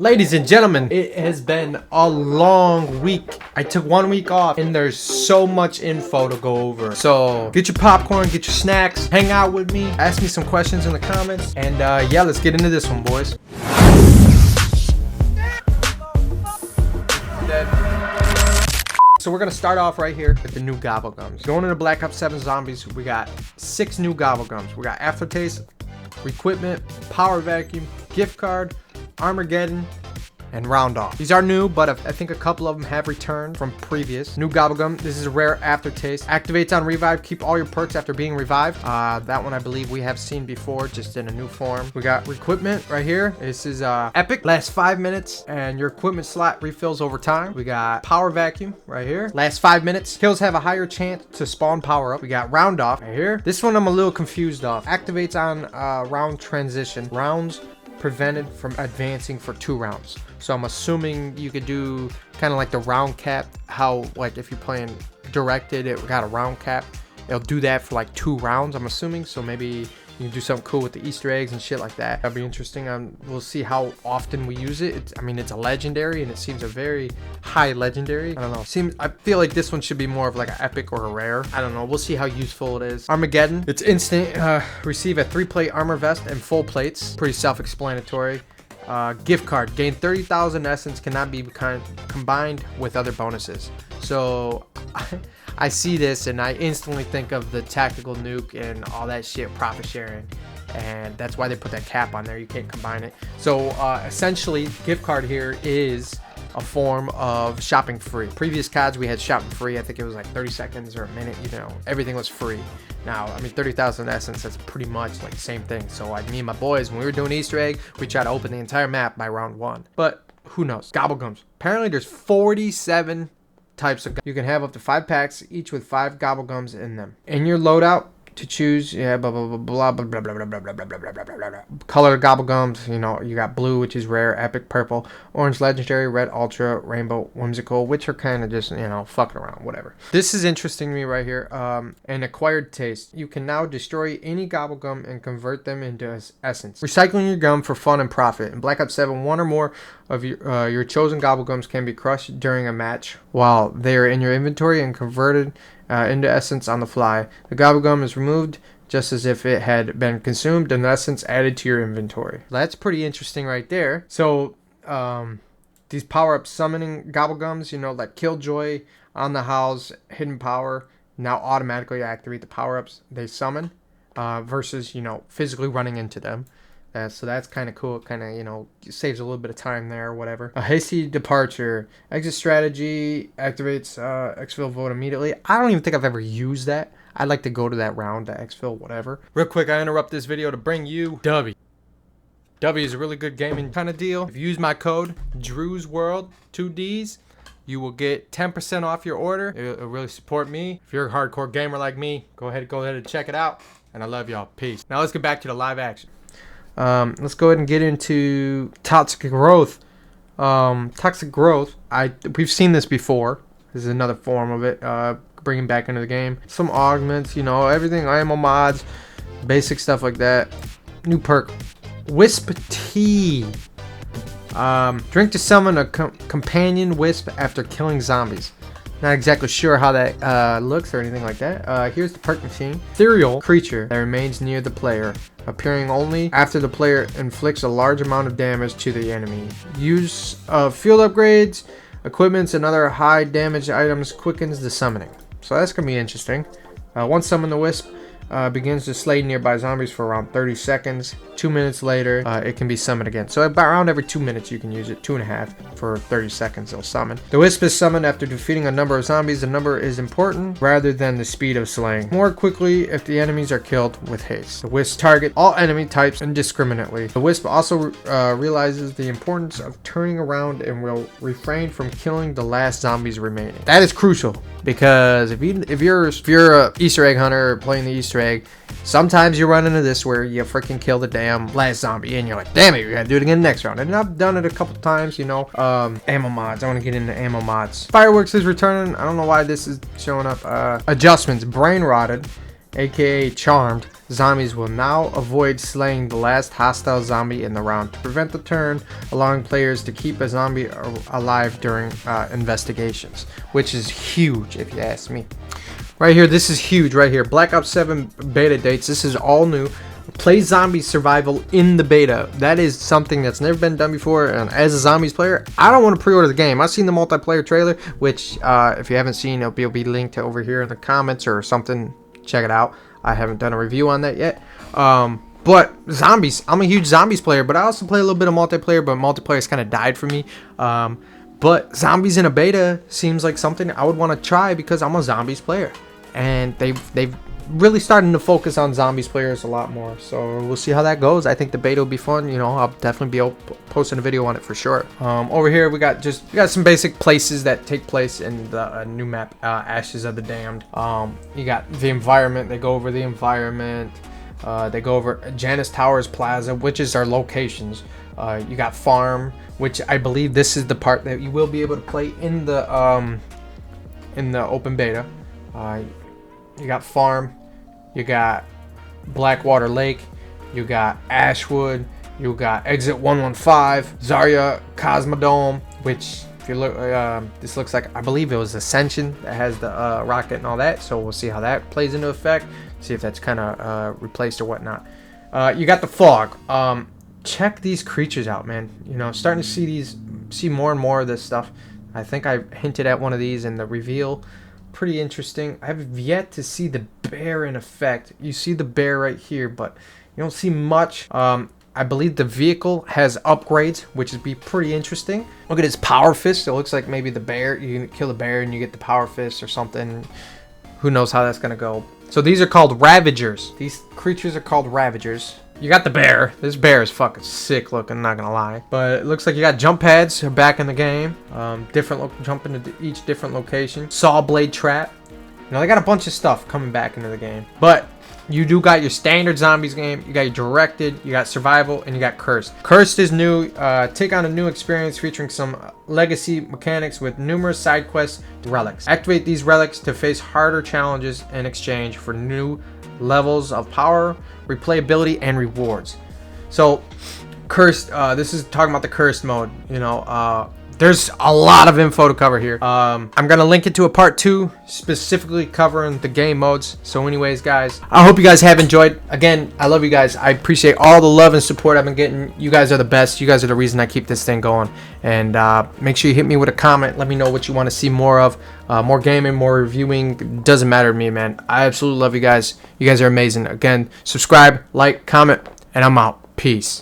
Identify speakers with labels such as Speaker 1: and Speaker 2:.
Speaker 1: Ladies and gentlemen, it has been a long week. I took 1 week off and there's so much info to go over. So get your popcorn, get your snacks, hang out with me, ask me some questions in the comments, and yeah, let's get into this one, boys. So we're gonna start off right here with the new Gobblegums. Going into Black Ops 7 Zombies, we got 6 new Gobblegums. We got Aftertaste, Equipment, Power Vacuum, Gift Card, Armageddon, and Round Off. These are new, but I think a couple of them have returned from previous. New Gobblegum. This is a rare aftertaste. Activates on revive. Keep all your perks after being revived. That one I believe we have seen before, just in a new form. We got Equipment right here. This is epic. Lasts 5 minutes, and your equipment slot refills over time. We got Power Vacuum right here. Lasts 5 minutes. Kills have a higher chance to spawn power up. We got Round Off right here. This one I'm a little confused off. Activates on round transition. Rounds prevented from advancing for 2 rounds. So I'm assuming you could do kind of like the round cap, how like if you're playing directed, it got a round cap, it'll do that for like 2 rounds, I'm assuming. So maybe you can do something cool with the Easter eggs and shit like that. That'd be interesting. We'll see how often we use it. I mean, it's a legendary and it seems a very high legendary. I don't know. I feel like this one should be more of like an epic or a rare. I don't know. We'll see how useful it is. Armageddon. It's instant. Receive a 3-plate armor vest and full plates. Pretty self-explanatory. Gift card. Gain 30,000 essence. Cannot be combined with other bonuses. So I see this and I instantly think of the tactical nuke and all that shit, profit sharing, and that's why they put that cap on there. You can't combine it. So essentially, gift card here is a form of shopping free. Previous cards we had shopping free. I think it was like 30 seconds or a minute. You know, everything was free. Now, I mean, 30,000 essence, that's pretty much like the same thing. So me and my boys, when we were doing Easter egg, we tried to open the entire map by round 1. But who knows? Gobblegums. Apparently, there's 47 types of. You can have up to 5 packs, each with 5 Gobblegums in them. In your loadout, to choose, yeah, blah blah blah blah blah blah blah blah blah blah blah blah blah blah blah. Color Gobblegums, you know, you got blue, which is rare, epic, purple, orange, legendary, red, ultra, rainbow, whimsical, which are kind of just, you know, fucking around, whatever. This is interesting to me right here. An acquired taste. You can now destroy any Gobblegum and convert them into essence. Recycling your gum for fun and profit. In Black Ops 7, 1 or more of your chosen Gobblegums can be crushed during a match while they are in your inventory and converted into essence on the fly. The Gobblegum is removed just as if it had been consumed and the essence added to your inventory. That's pretty interesting right there. So these power-up summoning Gobblegums, you know, like Killjoy, on the house, hidden power, now automatically activate the power-ups they summon versus, you know, physically running into them. So that's kind of cool. Kind of, you know, saves a little bit of time there or whatever. A hasty departure. Exit strategy activates exfil vote immediately. I don't even think I've ever used that. I'd like to go to that round to exfil, whatever. Real quick, I interrupt this video to bring you W. W is a really good gaming kind of deal. If you use my code, Drew's World, 2 Ds, you will get 10% off your order. It'll really support me. If you're a hardcore gamer like me, go ahead and check it out. And I love y'all. Peace. Now let's get back to the live action. Let's go ahead and get into toxic growth. Toxic growth. We've seen this before. This is another form of it. Bringing back into the game. Some augments, you know, everything. IMO mods, basic stuff like that. New perk, Wisp Tea. Drink to summon a companion wisp after killing zombies. Not exactly sure how that looks or anything like that. Here's the perk machine. Ethereal creature that remains near the player, appearing only after the player inflicts a large amount of damage to the enemy. Use of field upgrades, equipments, and other high damage items quickens the summoning. So that's going to be interesting. Once summoned, the wisp begins to slay nearby zombies for around 30 seconds. 2 minutes later, it can be summoned again. So about around every 2 minutes you can use it. 2.5 for 30 seconds it'll summon. The wisp is summoned after defeating a number of zombies. The number is important rather than the speed of slaying. More quickly if the enemies are killed with haste. The wisp target all enemy types indiscriminately. The wisp also realizes the importance of turning around and will refrain from killing the last zombies remaining. That is crucial because if you're a Easter egg hunter playing the Easter egg, sometimes you run into this where you freaking kill the damn last zombie and you're like, damn it, we gotta do it again next round. And I've done it a couple times, you know. Ammo mods. I want to get into ammo mods. Fireworks is returning. I don't know why this is showing up. Adjustments. Brain rotted. aka Charmed, zombies will now avoid slaying the last hostile zombie in the round to prevent the turn, allowing players to keep a zombie alive during investigations, which is huge if you ask me. Right here, this is huge right here. Black Ops 7 beta dates. This is all new. Play zombie survival in the beta. That is something that's never been done before, and as a zombies player, I don't want to pre-order the game. I've seen the multiplayer trailer, which if you haven't seen, it'll be linked over here in the comments or something. Check it out. I haven't done a review on that yet. But zombies, I'm a huge zombies player, but I also play a little bit of multiplayer, but multiplayer's kind of died for me. But zombies in a beta seems like something I would want to try because I'm a zombies player, and they've really starting to focus on zombies players a lot more, so we'll see how that goes. I think the beta will be fun. You know, I'll definitely be posting a video on it for sure. Over here we got some basic places that take place in the new map, Ashes of the Damned. You got the environment. They go over the environment. They go over Janus Towers Plaza, which is our locations. You got farm, which I believe this is the part that you will be able to play in the open beta. You got farm. You got Blackwater Lake, you got Ashwood, you got Exit 115, Zarya Cosmodome, which if you look, this looks like, I believe it was Ascension that has the rocket and all that, so we'll see how that plays into effect, see if that's kind of replaced or whatnot. You got the fog. Check these creatures out, man. You know, starting to see more and more of this stuff. I think I hinted at one of these in the reveal. Pretty interesting. I have yet to see the bear in effect. You see the bear right here, but you don't see much. I believe the vehicle has upgrades, which would be pretty interesting. Look at his power fist. It looks like maybe the bear, you can kill a bear and you get the power fist or something. Who knows how that's gonna go. So these are called Ravagers. These creatures are called Ravagers. You got the bear. This bear is fucking sick looking, not gonna lie. But it looks like you got jump pads back in the game. Jump into each different location. Saw blade trap. You know, they got a bunch of stuff coming back into the game. But you do got your standard zombies game. You got your directed, you got survival, and you got cursed. Cursed is new. Take on a new experience featuring some legacy mechanics with numerous side quests and relics. Activate these relics to face harder challenges in exchange for new levels of power, replayability, and rewards. So cursed, this is talking about the cursed mode. You know, there's a lot of info to cover here. I'm gonna link it to a part 2 specifically covering the game modes. So anyways, guys, I hope you guys have enjoyed. Again, I love you guys. I appreciate all the love and support I've been getting. You guys are the best. You guys are the reason I keep this thing going. And make sure you hit me with a comment. Let me know what you want to see more of. More gaming, more reviewing. Doesn't matter to me, man. I absolutely love you guys. You guys are amazing. Again, subscribe, like, comment, and I'm out. Peace.